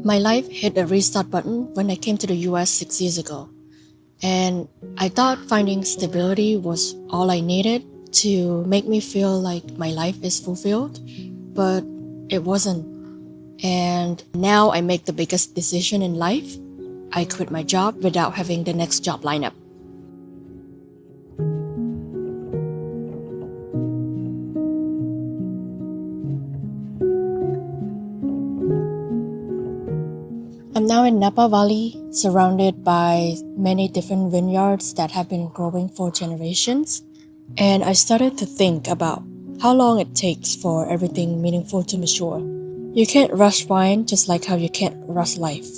My life hit a restart button when I came to the US 6 years ago. And I thought finding stability was all I needed to make me feel like my life is fulfilled, but it wasn't. And now I make the biggest decision in life. I quit my job without having the next job lined up. I'm now in Napa Valley, surrounded by many different vineyards that have been growing for generations. And I started to think about how long it takes for everything meaningful to mature. You can't rush wine just like how you can't rush life.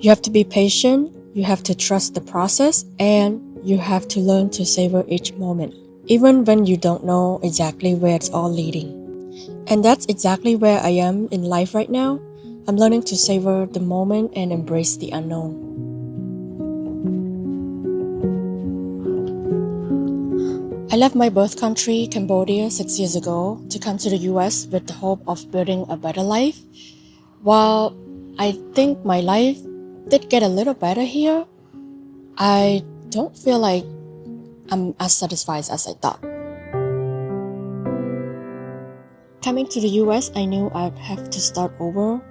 You have to be patient, you have to trust the process, and you have to learn to savor each moment, even when you don't know exactly where it's all leading. And that's exactly where I am in life right now. I'm learning to savor the moment and embrace the unknown. I left my birth country, Cambodia, 6 years ago to come to the US with the hope of building a better life. While I think my life did get a little better here, I don't feel like I'm as satisfied as I thought. Coming to the US, I knew I'd have to start over.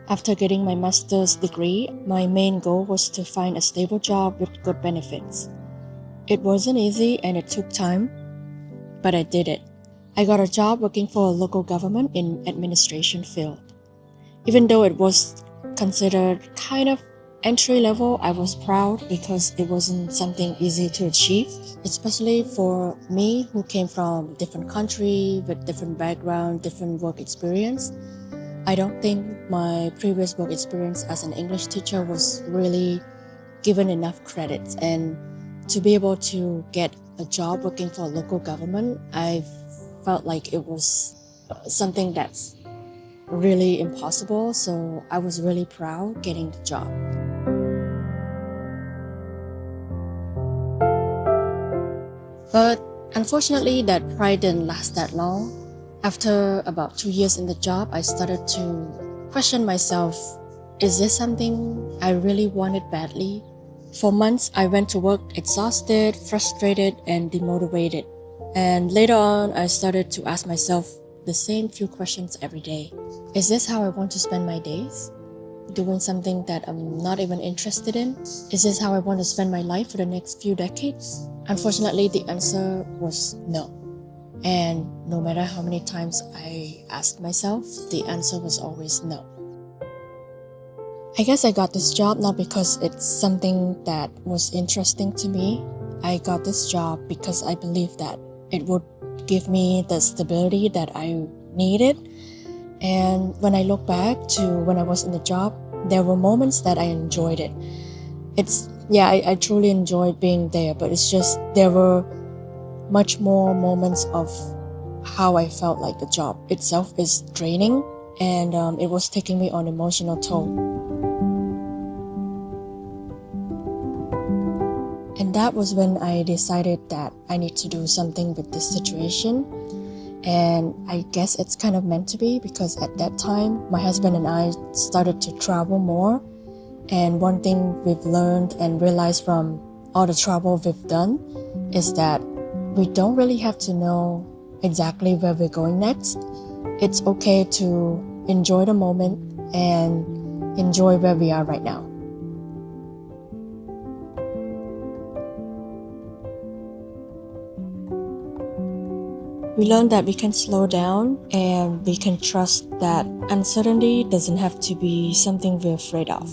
After getting my master's degree, my main goal was to find a stable job with good benefits. It wasn't easy and it took time, but I did it. I got a job working for a local government in administration field. Even though it was considered kind of entry level, I was proud because it wasn't something easy to achieve, especially for me who came from a different country with different background, different work experience. I don't think my previous work experience as an English teacher was really given enough credits, and to be able to get a job working for a local government, I felt like it was something that's really impossible, so I was really proud getting the job. But unfortunately, that pride didn't last that long. After about 2 years in the job, I started to question myself, is this something I really wanted badly? For months, I went to work exhausted, frustrated, and demotivated. And later on, I started to ask myself the same few questions every day. Is this how I want to spend my days? Doing something that I'm not even interested in? Is this how I want to spend my life for the next few decades? Unfortunately, the answer was no. And no matter how many times I asked myself, the answer was always no. I guess I got this job not because it's something that was interesting to me. I got this job because I believed that it would give me the stability that I needed. And when I look back to when I was in the job, there were moments that I enjoyed it. I truly enjoyed being there, but it's just there were much more moments of how I felt like the job itself is draining, and it was taking me on emotional toll. And that was when I decided that I need to do something with this situation. And I guess it's kind of meant to be, because at that time, my husband and I started to travel more. And one thing we've learned and realized from all the travel we've done is that we don't really have to know exactly where we're going next. It's okay to enjoy the moment and enjoy where we are right now. We learned that we can slow down and we can trust that uncertainty doesn't have to be something we're afraid of.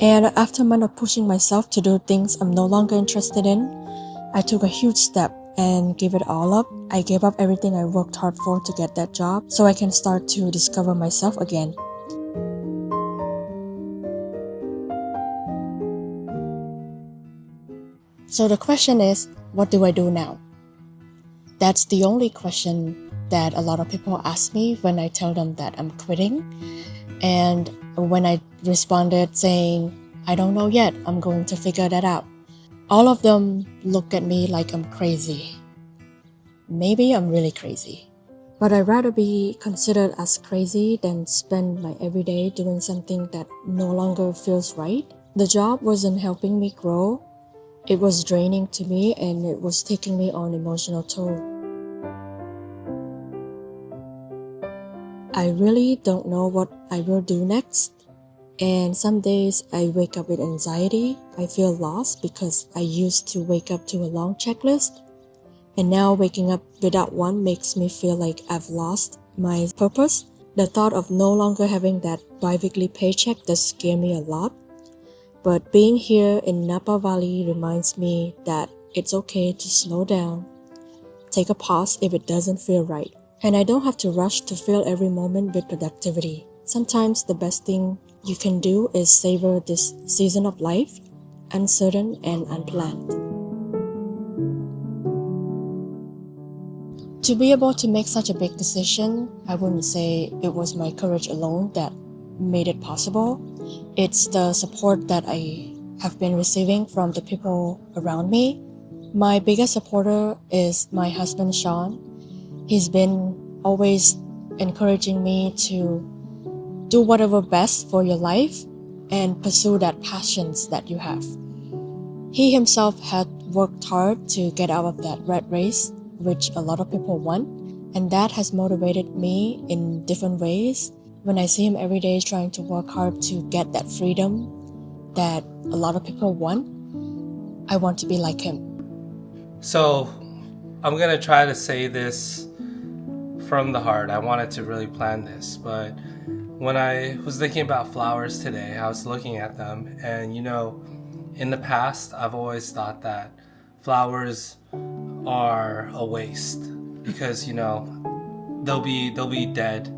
And after a month of pushing myself to do things I'm no longer interested in, I took a huge step and gave it all up. I gave up everything I worked hard for to get that job so I can start to discover myself again. So the question is, what do I do now? That's the only question that a lot of people ask me when I tell them that I'm quitting. And when I responded saying, I don't know yet, I'm going to figure that out. All of them look at me like I'm crazy. Maybe I'm really crazy. But I'd rather be considered as crazy than spend my everyday doing something that no longer feels right. The job wasn't helping me grow. It was draining to me and it was taking me on emotional toll. I really don't know what I will do next. And some days I wake up with anxiety. I feel lost because I used to wake up to a long checklist. And now waking up without one makes me feel like I've lost my purpose. The thought of no longer having that bi-weekly paycheck does scare me a lot. But being here in Napa Valley reminds me that it's okay to slow down, take a pause if it doesn't feel right. And I don't have to rush to fill every moment with productivity. Sometimes the best thing you can do is savor this season of life, uncertain and unplanned. To be able to make such a big decision, I wouldn't say it was my courage alone that made it possible. It's the support that I have been receiving from the people around me. My biggest supporter is my husband, Sean. He's been always encouraging me to do whatever best for your life and pursue that passions that you have. He himself had worked hard to get out of that rat race, which a lot of people want, and that has motivated me in different ways. When I see him every day trying to work hard to get that freedom that a lot of people want, I want to be like him. So I'm gonna try to say this from the heart. I wanted to really plan this, but when I was thinking about flowers today, I was looking at them, and in the past, I've always thought that flowers are a waste because they'll be dead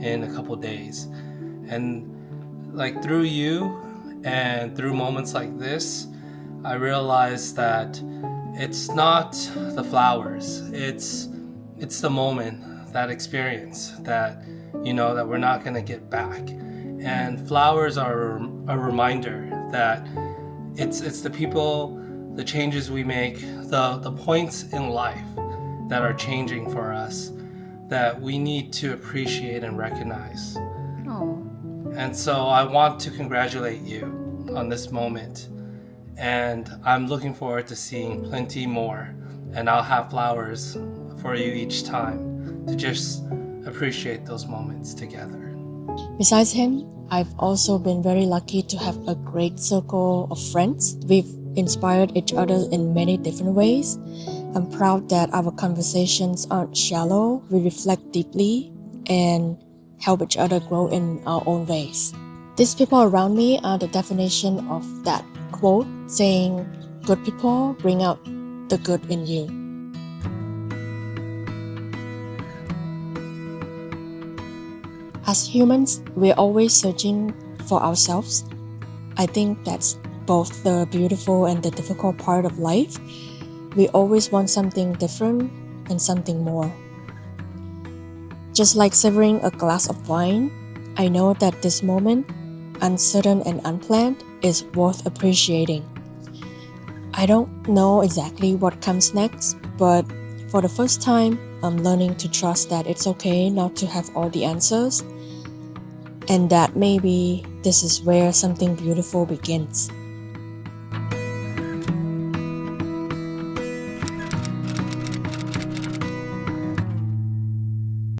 in a couple days. And like through you and through moments like this, I realized that it's not the flowers, it's the moment, that experience that that we're not going to get back. And flowers are a reminder that it's the people, the changes we make, the points in life that are changing for us that we need to appreciate and recognize. Oh. And so I want to congratulate you on this moment, and I'm looking forward to seeing plenty more, and I'll have flowers for you each time to just appreciate those moments together. Besides him, I've also been very lucky to have a great circle of friends. We've inspired each other in many different ways. I'm proud that our conversations aren't shallow. We reflect deeply and help each other grow in our own ways. These people around me are the definition of that quote saying, good people bring out the good in you. As humans, we're always searching for ourselves. I think that's both the beautiful and the difficult part of life. We always want something different and something more. Just like savoring a glass of wine, I know that this moment, uncertain and unplanned, is worth appreciating. I don't know exactly what comes next, but for the first time, I'm learning to trust that it's okay not to have all the answers, and that maybe this is where something beautiful begins.